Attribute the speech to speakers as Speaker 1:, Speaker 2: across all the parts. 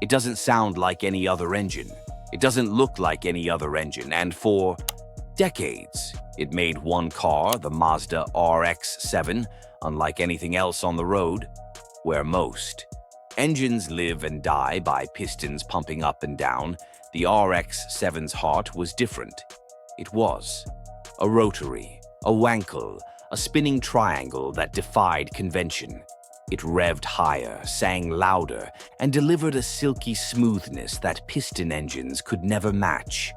Speaker 1: It doesn't sound like any other engine. It doesn't look like any other engine, and for decades, it made one car, the Mazda RX-7, unlike anything else on the road, where most engines live and die by pistons pumping up and down. The RX-7's heart was different. It was a Rotary, a Wankel, a spinning triangle that defied convention. It revved higher, sang louder, and delivered a silky smoothness that piston engines could never match.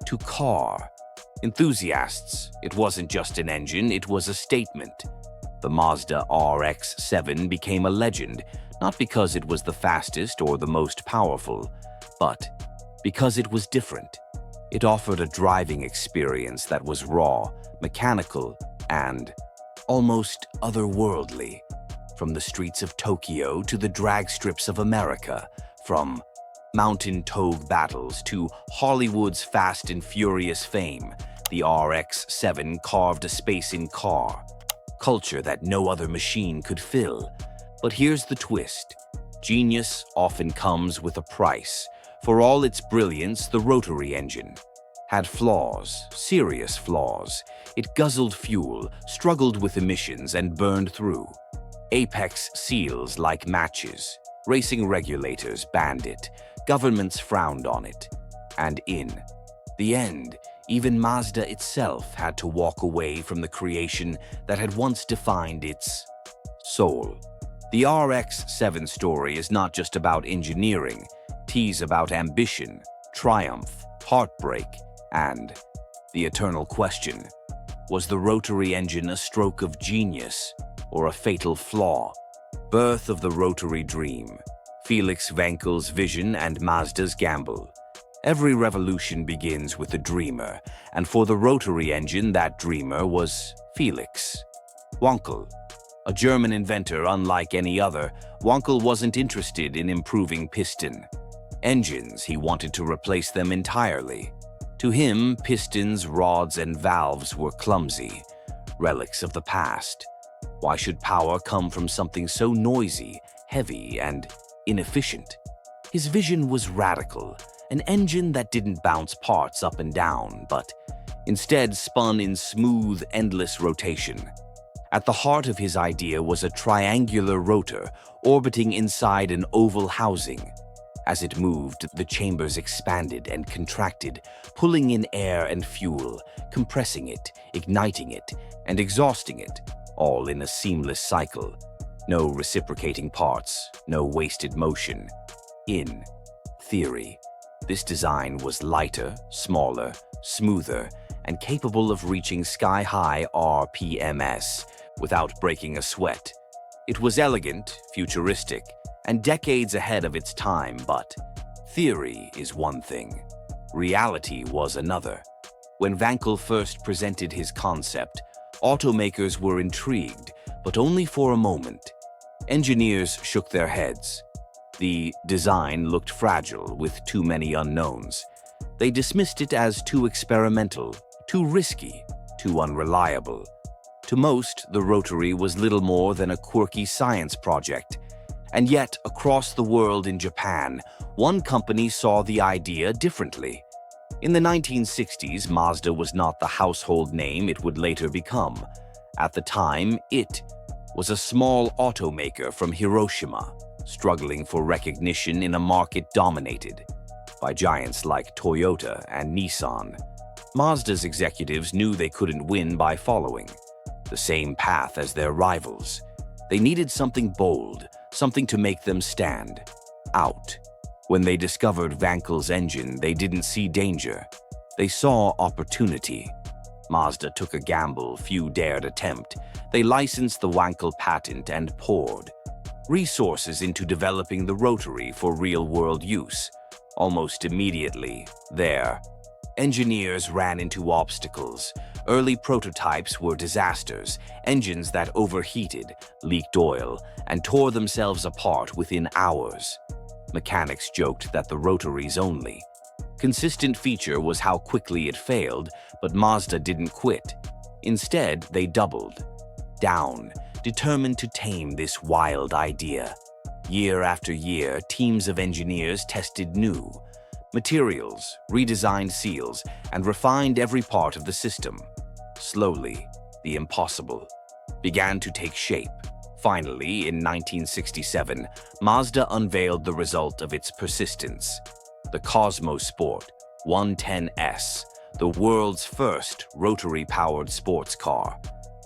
Speaker 1: To car enthusiasts, it wasn't just an engine, it was a statement. The Mazda RX-7 became a legend, not because it was the fastest or the most powerful, but because it was different. It offered a driving experience that was raw, mechanical, and almost otherworldly. From the streets of Tokyo to the drag strips of America, from mountain togue battles to Hollywood's Fast and Furious fame, the RX-7 carved a space in car culture that no other machine could fill. But here's the twist. Genius often comes with a price. For all its brilliance, the Rotary engine had flaws, serious flaws. It guzzled fuel, struggled with emissions, and burned through. Apex seals like matches. Racing regulators banned it. Governments frowned on it. And in the end, even Mazda itself had to walk away from the creation that had once defined its soul. The RX-7 story is not just about engineering. It's about ambition, triumph, heartbreak, and the eternal question: was the Rotary engine a stroke of genius or a fatal flaw? Birth of the Rotary dream, Felix Wankel's vision and Mazda's gamble. Every revolution begins with a dreamer, and for the Rotary engine, that dreamer was Felix Wankel. A German inventor unlike any other, Wankel wasn't interested in improving piston engines. He wanted to replace them entirely. To him, pistons, rods, and valves were clumsy, relics of the past. Why should power come from something so noisy, heavy, and inefficient? His vision was radical, an engine that didn't bounce parts up and down, but instead spun in smooth, endless rotation. At the heart of his idea was a triangular rotor orbiting inside an oval housing. As it moved, the chambers expanded and contracted, pulling in air and fuel, compressing it, igniting it, and exhausting it, all in a seamless cycle. No reciprocating parts, no wasted motion. In theory, this design was lighter, smaller, smoother, and capable of reaching sky-high RPMs without breaking a sweat. It was elegant, futuristic, and decades ahead of its time, but theory is one thing. Reality was another. When Wankel first presented his concept, automakers were intrigued, but only for a moment. Engineers shook their heads. The design looked fragile, with too many unknowns. They dismissed it as too experimental, too risky, too unreliable. To most, the Rotary was little more than a quirky science project. And yet, across the world in Japan, one company saw the idea differently. In the 1960s, Mazda was not the household name it would later become. At the time, it was a small automaker from Hiroshima, struggling for recognition in a market dominated by giants like Toyota and Nissan. Mazda's executives knew they couldn't win by following the same path as their rivals. They needed something bold, something to make them stand out. When they discovered Wankel's engine, they didn't see danger. They saw opportunity. Mazda took a gamble few dared attempt. They licensed the Wankel patent and poured resources into developing the Rotary for real-world use. Almost immediately, their engineers ran into obstacles. Early prototypes were disasters, engines that overheated, leaked oil, and tore themselves apart within hours. Mechanics joked that the Rotary's only consistent feature was how quickly it failed, but Mazda didn't quit. Instead, they doubled down, determined to tame this wild idea. Year after year, teams of engineers tested new materials, redesigned seals, and refined every part of the system. Slowly, the impossible began to take shape. Finally, in 1967, Mazda unveiled the result of its persistence: the Cosmosport 110S, the world's first rotary-powered sports car.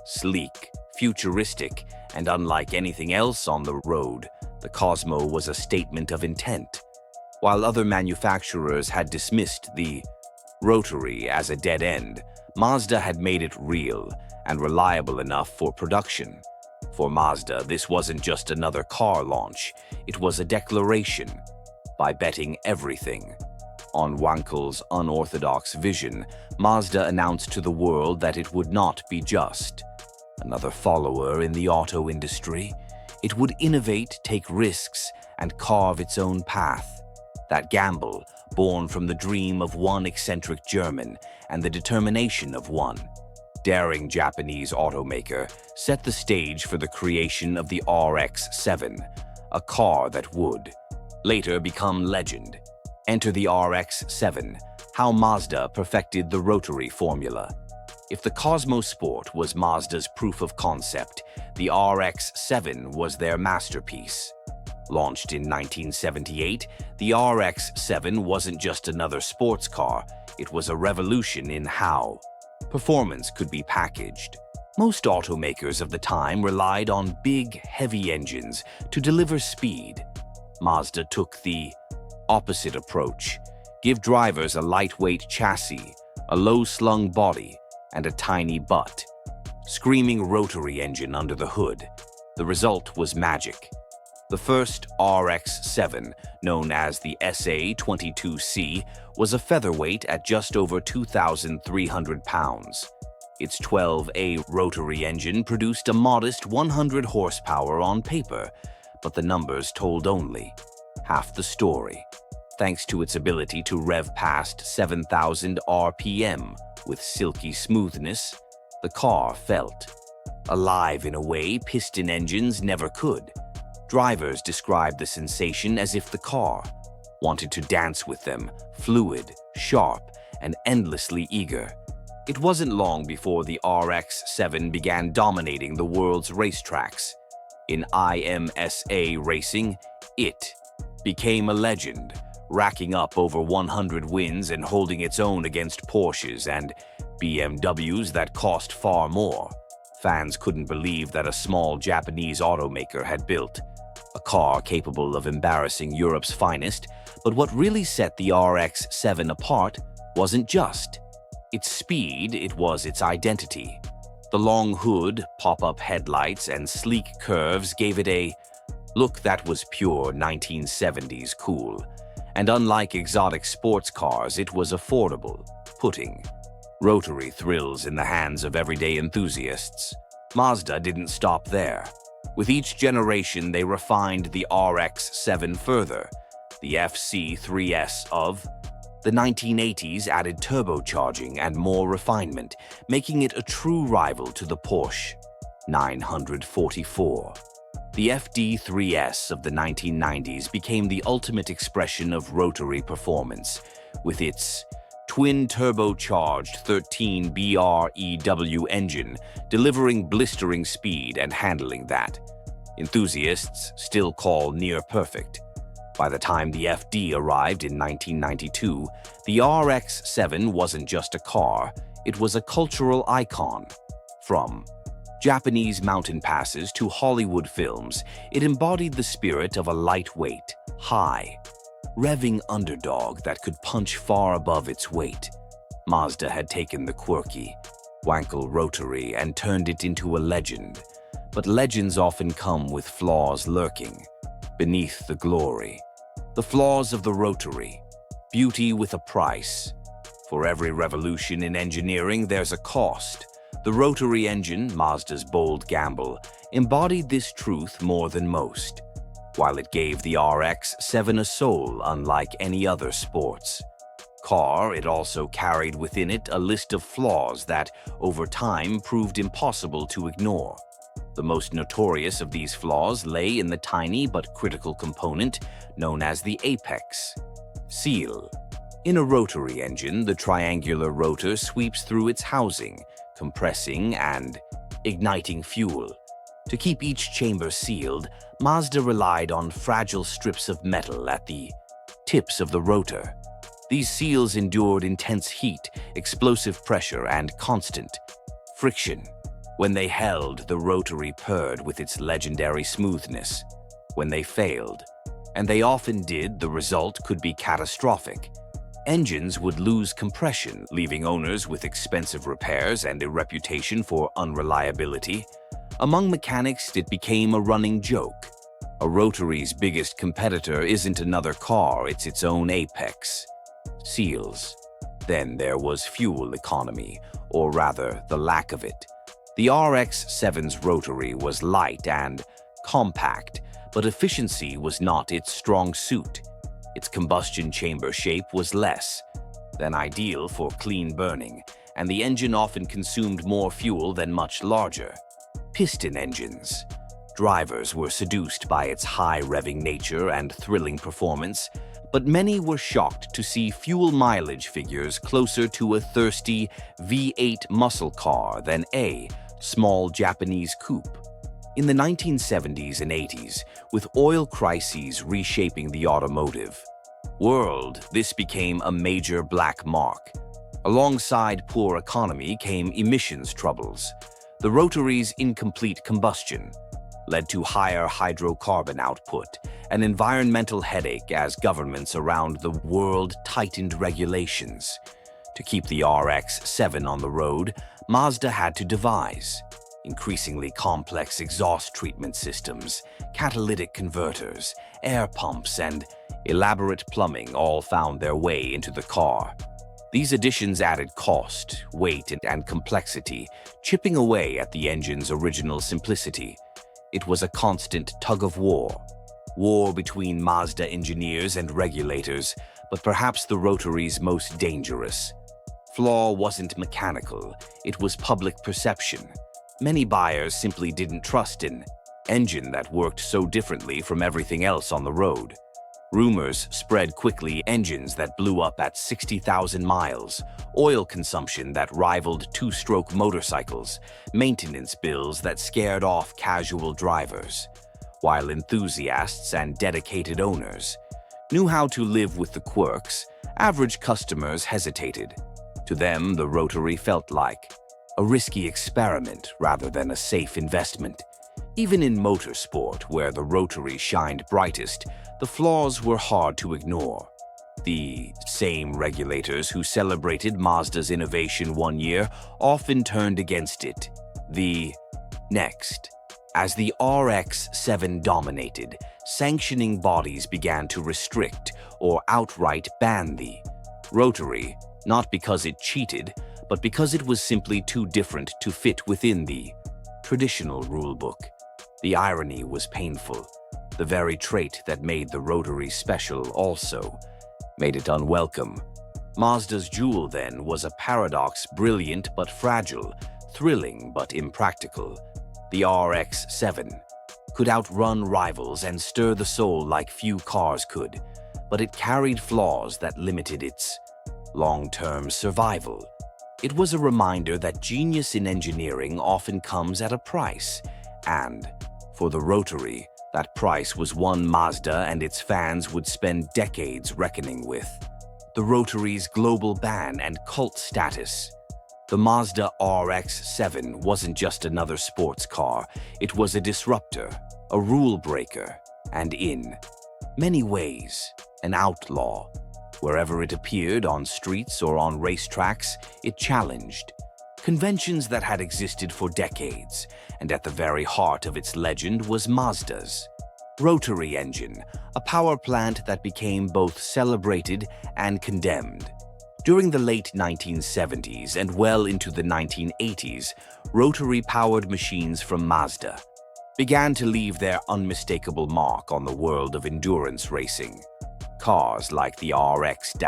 Speaker 1: Sleek, futuristic, and unlike anything else on the road, the Cosmo was a statement of intent. While other manufacturers had dismissed the Rotary as a dead end, Mazda had made it real and reliable enough for production. For Mazda, this wasn't just another car launch, it was a declaration. By betting everything on Wankel's unorthodox vision, Mazda announced to the world that it would not be just another follower in the auto industry. It would innovate, take risks, and carve its own path. That gamble, born from the dream of one eccentric German and the determination of one daring Japanese automaker, set the stage for the creation of the RX-7, a car that would later become legend. Enter the RX-7, how Mazda perfected the rotary formula. If the Cosmosport was Mazda's proof of concept, the RX-7 was their masterpiece. Launched in 1978, the RX-7 wasn't just another sports car, it was a revolution in how performance could be packaged. Most automakers of the time relied on big, heavy engines to deliver speed. Mazda took the opposite approach: give drivers a lightweight chassis, a low-slung body, and a tiny butt. Screaming rotary engine under the hood. The result was magic. The first RX-7, known as the SA-22C, was a featherweight at just over 2,300 pounds. Its 12A rotary engine produced a modest 100 horsepower on paper, but the numbers told only half the story. Thanks to its ability to rev past 7,000 RPM with silky smoothness, the car felt alive in a way piston engines never could. Drivers described the sensation as if the car wanted to dance with them, fluid, sharp, and endlessly eager. It wasn't long before the RX-7 began dominating the world's racetracks. In IMSA racing, it became a legend, racking up over 100 wins and holding its own against Porsches and BMWs that cost far more. Fans couldn't believe that a small Japanese automaker had built a car capable of embarrassing Europe's finest, but what really set the RX-7 apart wasn't just its speed, it was its identity. The long hood, pop-up headlights, and sleek curves gave it a look that was pure 1970s cool. And unlike exotic sports cars, it was affordable, putting rotary thrills in the hands of everyday enthusiasts. Mazda didn't stop there. With each generation, they refined the RX-7 further. The FC3S of the 1980s added turbocharging and more refinement, making it a true rival to the Porsche 944. The FD3S of the 1990s became the ultimate expression of rotary performance, with its twin-turbocharged 13 BREW engine, delivering blistering speed and handling that enthusiasts still call near-perfect. By the time the FD arrived in 1992, the RX-7 wasn't just a car, it was a cultural icon. From Japanese mountain passes to Hollywood films, it embodied the spirit of a lightweight, high, revving underdog that could punch far above its weight. Mazda had taken the quirky Wankel Rotary and turned it into a legend. But legends often come with flaws lurking beneath the glory. The flaws of the Rotary, beauty with a price. For every revolution in engineering, there's a cost. The Rotary engine, Mazda's bold gamble, embodied this truth more than most. While it gave the RX-7 a soul unlike any other sports car, it also carried within it a list of flaws that, over time, proved impossible to ignore. The The most notorious of these flaws lay in the tiny but critical component known as the apex seal. In a rotary engine, the triangular rotor sweeps through its housing, compressing and igniting fuel. To keep each chamber sealed, Mazda relied on fragile strips of metal at the tips of the rotor. These seals endured intense heat, explosive pressure, and constant friction. When they held, the rotary purred with its legendary smoothness. When they failed, and they often did, the result could be catastrophic. Engines would lose compression, leaving owners with expensive repairs and a reputation for unreliability. Among mechanics, it became a running joke. A rotary's biggest competitor isn't another car, it's its own apex seals. Then there was fuel economy, or rather, the lack of it. The RX-7's rotary was light and compact, but efficiency was not its strong suit. Its combustion chamber shape was less than ideal for clean burning, and the engine often consumed more fuel than much larger piston engines. Drivers were seduced by its high-revving nature and thrilling performance, but many were shocked to see fuel mileage figures closer to a thirsty V8 muscle car than a small Japanese coupe. In the 1970s and 80s, with oil crises reshaping the automotive world, this became a major black mark. Alongside poor economy came emissions troubles. The rotary's incomplete combustion led to higher hydrocarbon output, an environmental headache as governments around the world tightened regulations. To keep the RX-7 on the road, Mazda had to devise increasingly complex exhaust treatment systems, catalytic converters, air pumps, and elaborate plumbing all found their way into the car. These additions added cost, weight, and complexity, chipping away at the engine's original simplicity. It was a constant tug-of-war between Mazda engineers and regulators, but perhaps the rotary's most dangerous. Flaw wasn't mechanical, it was public perception. Many buyers simply didn't trust an engine that worked so differently from everything else on the road. Rumors spread quickly: engines that blew up at 60,000 miles, oil consumption that rivaled two-stroke motorcycles, maintenance bills that scared off casual drivers. While enthusiasts and dedicated owners knew how to live with the quirks, average customers hesitated. To them, the rotary felt like a risky experiment rather than a safe investment. Even in motorsport, where the rotary shined brightest, the flaws were hard to ignore. The same regulators who celebrated Mazda's innovation one year often turned against it the next. As the RX-7 dominated, sanctioning bodies began to restrict or outright ban the rotary, not because it cheated, but because it was simply too different to fit within the traditional rulebook. The irony was painful. The very trait that made the rotary special also made it unwelcome. Mazda's jewel, then, was a paradox: brilliant but fragile, thrilling but impractical. The RX-7 could outrun rivals and stir the soul like few cars could, but it carried flaws that limited its long-term survival. It was a reminder that genius in engineering often comes at a price, and for the rotary, that price was one Mazda and its fans would spend decades reckoning with. The rotary's global ban and cult status. The Mazda RX-7 wasn't just another sports car, it was a disruptor, a rule breaker, and in many ways, an outlaw. Wherever it appeared, on streets or on racetracks, it challenged conventions that had existed for decades, and at the very heart of its legend was Mazda's rotary engine, a power plant that became both celebrated and condemned. During the late 1970s and well into the 1980s, rotary-powered machines from Mazda began to leave their unmistakable mark on the world of endurance racing. Cars like the RX-7,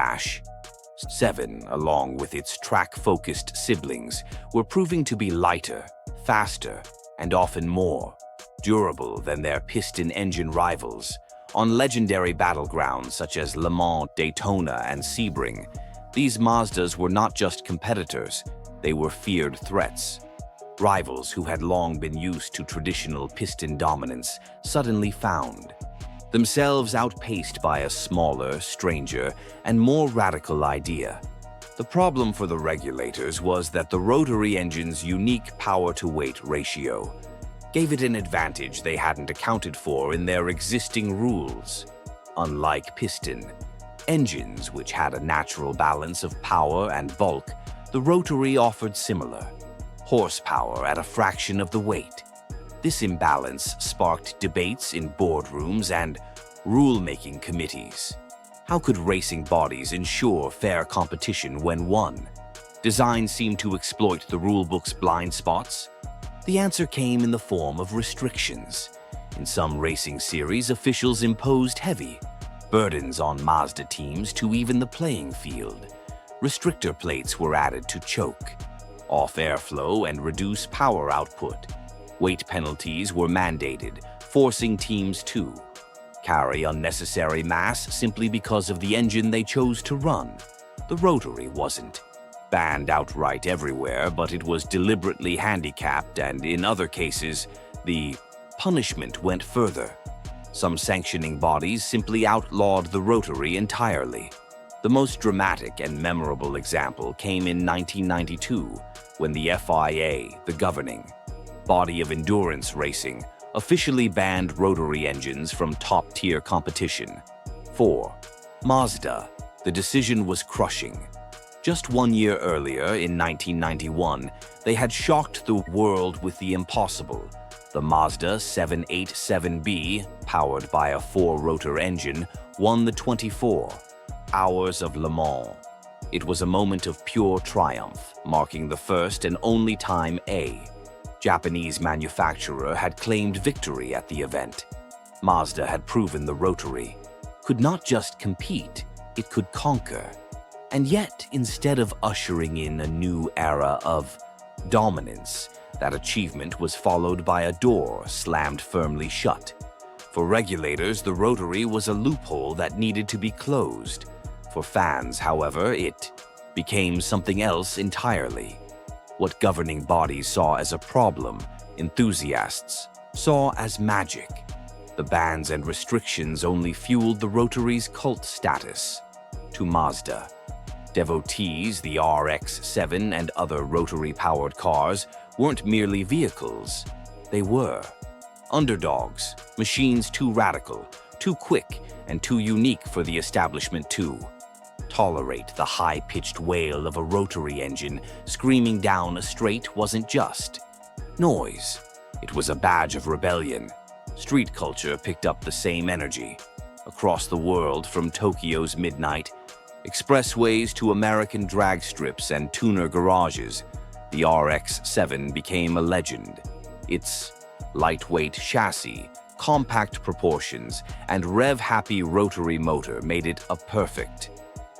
Speaker 1: along with its track-focused siblings, were proving to be lighter, faster, and often more durable than their piston engine rivals. On legendary battlegrounds such as Le Mans, Daytona, and Sebring, these Mazdas were not just competitors, they were feared threats. Rivals who had long been used to traditional piston dominance suddenly found themselves outpaced by a smaller, stranger, and more radical idea. The problem for the regulators was that the rotary engine's unique power-to-weight ratio gave it an advantage they hadn't accounted for in their existing rules. Unlike piston engines, which had a natural balance of power and bulk, the rotary offered similar horsepower at a fraction of the weight. This imbalance sparked debates in boardrooms and rule-making committees. How could racing bodies ensure fair competition when one design seemed to exploit the rulebook's blind spots? The answer came in the form of restrictions. In some racing series, officials imposed heavy burdens on Mazda teams to even the playing field. Restrictor plates were added to choke off airflow and reduce power output. Weight penalties were mandated, forcing teams to carry unnecessary mass simply because of the engine they chose to run. The rotary wasn't banned outright everywhere, but it was deliberately handicapped, and in other cases, the punishment went further. Some sanctioning bodies simply outlawed the rotary entirely. The most dramatic and memorable example came in 1992, when the FIA, the governing body of endurance racing, officially banned rotary engines from top-tier competition. For Mazda, the decision was crushing. Just 1 year earlier, in 1991, they had shocked the world with the impossible. The Mazda 787B, powered by a 4-rotor engine, won the 24 Hours of Le Mans. It was a moment of pure triumph, marking the first and only time a Japanese manufacturer had claimed victory at the event. Mazda had proven the rotary could not just compete, it could conquer. And yet, instead of ushering in a new era of dominance, that achievement was followed by a door slammed firmly shut. For regulators, the rotary was a loophole that needed to be closed. For fans, however, it became something else entirely. What governing bodies saw as a problem, enthusiasts saw as magic. The bans and restrictions only fueled the rotary's cult status. To Mazda devotees, the RX-7 and other rotary-powered cars weren't merely vehicles. They were underdogs, machines too radical, too quick, and too unique for the establishment to tolerate. The high-pitched wail of a rotary engine screaming down a straight wasn't just noise. It was a badge of rebellion. Street culture picked up the same energy. Across the world, from Tokyo's midnight expressways to American drag strips and tuner garages, the RX-7 became a legend. Its lightweight chassis, compact proportions, and rev-happy rotary motor made it a perfect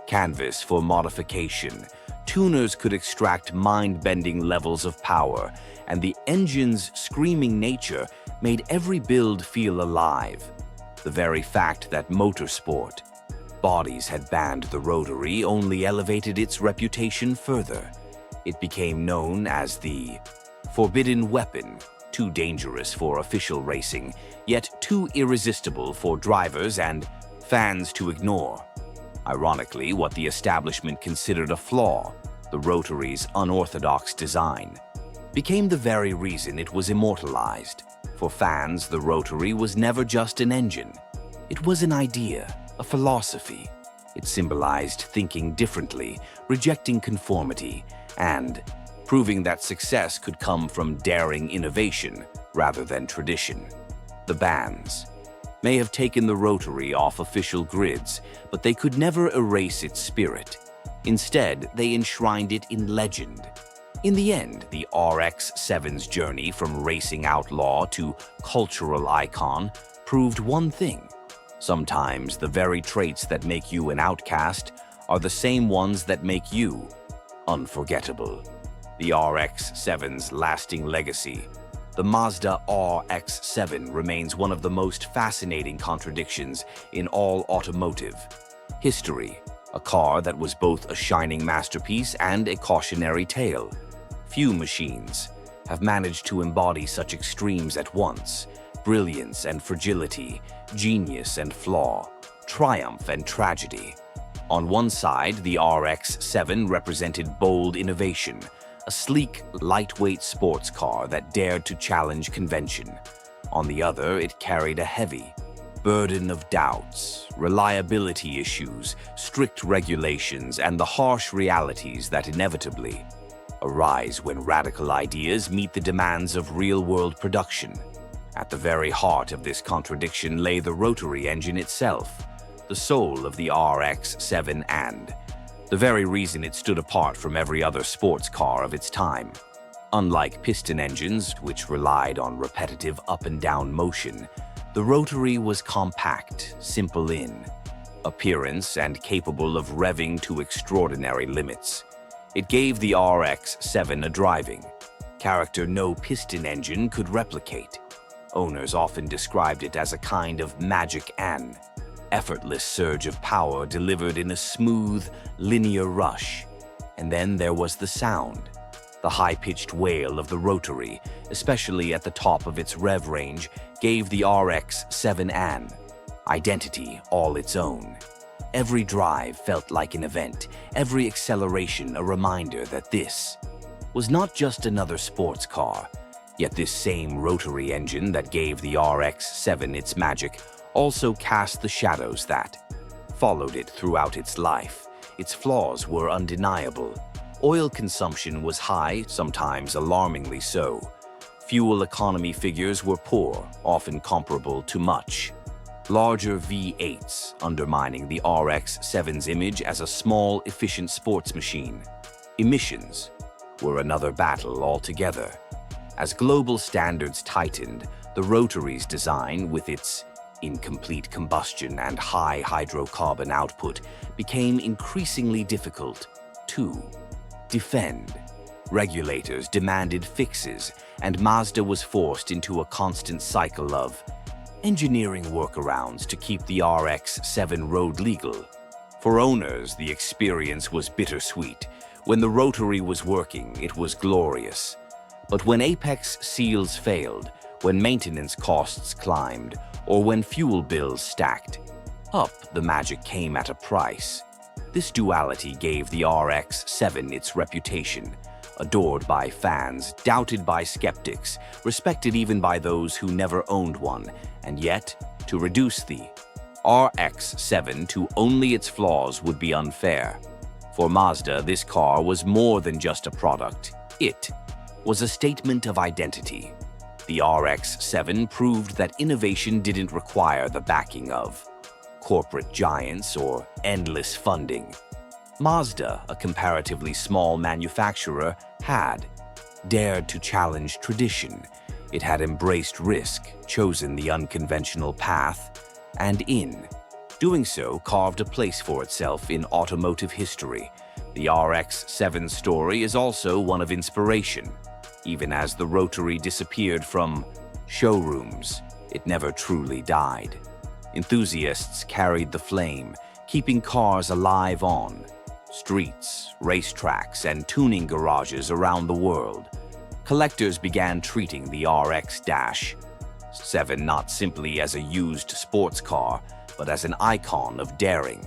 Speaker 1: canvas for modification. Tuners could extract mind-bending levels of power, and the engine's screaming nature made every build feel alive. The very fact that motorsport bodies had banned the rotary only elevated its reputation further. It became known as the forbidden weapon, too dangerous for official racing, yet too irresistible for drivers and fans to ignore. Ironically, what the establishment considered a flaw, the rotary's unorthodox design, became the very reason it was immortalized. For fans, the rotary was never just an engine. It was an idea, a philosophy. It symbolized thinking differently, rejecting conformity, and proving that success could come from daring innovation rather than tradition. The bans may have taken the rotary off official grids, but they could never erase its spirit. Instead, they enshrined it in legend. In the end, the RX-7's journey from racing outlaw to cultural icon proved one thing. Sometimes the very traits that make you an outcast are the same ones that make you unforgettable. The RX-7's lasting legacy The Mazda RX-7 remains one of the most fascinating contradictions in all automotive history, a car that was both a shining masterpiece and a cautionary tale. Few machines have managed to embody such extremes at once: brilliance and fragility, genius and flaw, triumph and tragedy. On one side, the RX-7 represented bold innovation, a sleek, lightweight sports car that dared to challenge convention. On the other, it carried a heavy burden of doubts, reliability issues, strict regulations, and the harsh realities that inevitably arise when radical ideas meet the demands of real-world production. At the very heart of this contradiction lay the Rotary engine itself, the soul of the RX-7 and the very reason it stood apart from every other sports car of its time. Unlike piston engines, which relied on repetitive up-and-down motion, the Rotary was compact, simple in appearance, and capable of revving to extraordinary limits. It gave the RX-7 a driving character no piston engine could replicate. Owners often described it as a kind of magic and effortless surge of power delivered in a smooth, linear rush. And then there was the sound. The high-pitched wail of the Rotary, especially at the top of its rev range, gave the RX-7 an identity all its own. Every drive felt like an event, every acceleration a reminder that this was not just another sports car. Yet this same Rotary engine that gave the RX-7 its magic also cast the shadows that followed it throughout its life. Its flaws were undeniable. Oil consumption was high, sometimes alarmingly so. Fuel economy figures were poor, often comparable to much larger V8s, undermining the RX-7's image as a small, efficient sports machine. Emissions were another battle altogether. As global standards tightened, the Rotary's design, with its incomplete combustion and high hydrocarbon output, became increasingly difficult to defend. Regulators demanded fixes, and Mazda was forced into a constant cycle of engineering workarounds to keep the RX-7 road legal. For owners, the experience was bittersweet. When the Rotary was working, it was glorious. But when apex seals failed, when maintenance costs climbed, or when fuel bills stacked up, the magic came at a price. This duality gave the RX-7 its reputation, adored by fans, doubted by skeptics, respected even by those who never owned one. And yet, to reduce the RX-7 to only its flaws would be unfair. For Mazda, this car was more than just a product. It was a statement of identity. The RX-7 proved that innovation didn't require the backing of corporate giants or endless funding. Mazda, a comparatively small manufacturer, had dared to challenge tradition. It had embraced risk, chosen the unconventional path, and in doing so, carved a place for itself in automotive history. The RX-7 story is also one of inspiration. Even as the Rotary disappeared from showrooms, it never truly died. Enthusiasts carried the flame, keeping cars alive on streets, racetracks, and tuning garages around the world. Collectors began treating the RX-7 not simply as a used sports car, but as an icon of daring.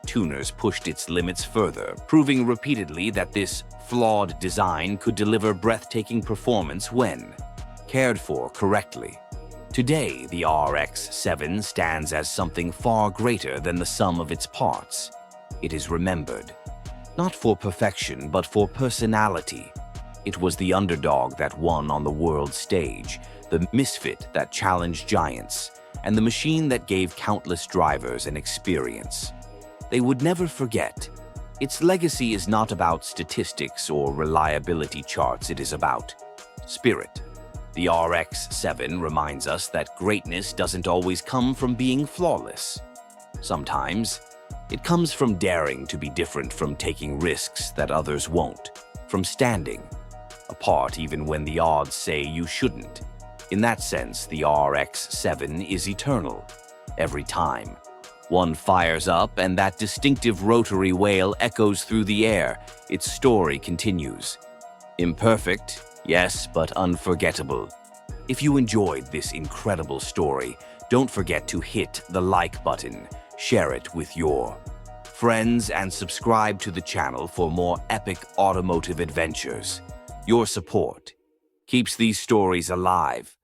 Speaker 1: Tuners pushed its limits further, proving repeatedly that this flawed design could deliver breathtaking performance when cared for correctly. Today, the RX-7 stands as something far greater than the sum of its parts. It is remembered, not for perfection, but for personality. It was the underdog that won on the world stage, the misfit that challenged giants, and the machine that gave countless drivers an experience they would never forget. Its legacy is not about statistics or reliability charts, it is about spirit. The RX-7 reminds us that greatness doesn't always come from being flawless. Sometimes, it comes from daring to be different, from taking risks that others won't, from standing apart even when the odds say you shouldn't. In that sense, the RX-7 is eternal. Every time one fires up and that distinctive rotary wail echoes through the air, its story continues. Imperfect, yes, but unforgettable. If you enjoyed this incredible story, don't forget to hit the like button, share it with your friends, and subscribe to the channel for more epic automotive adventures. Your support keeps these stories alive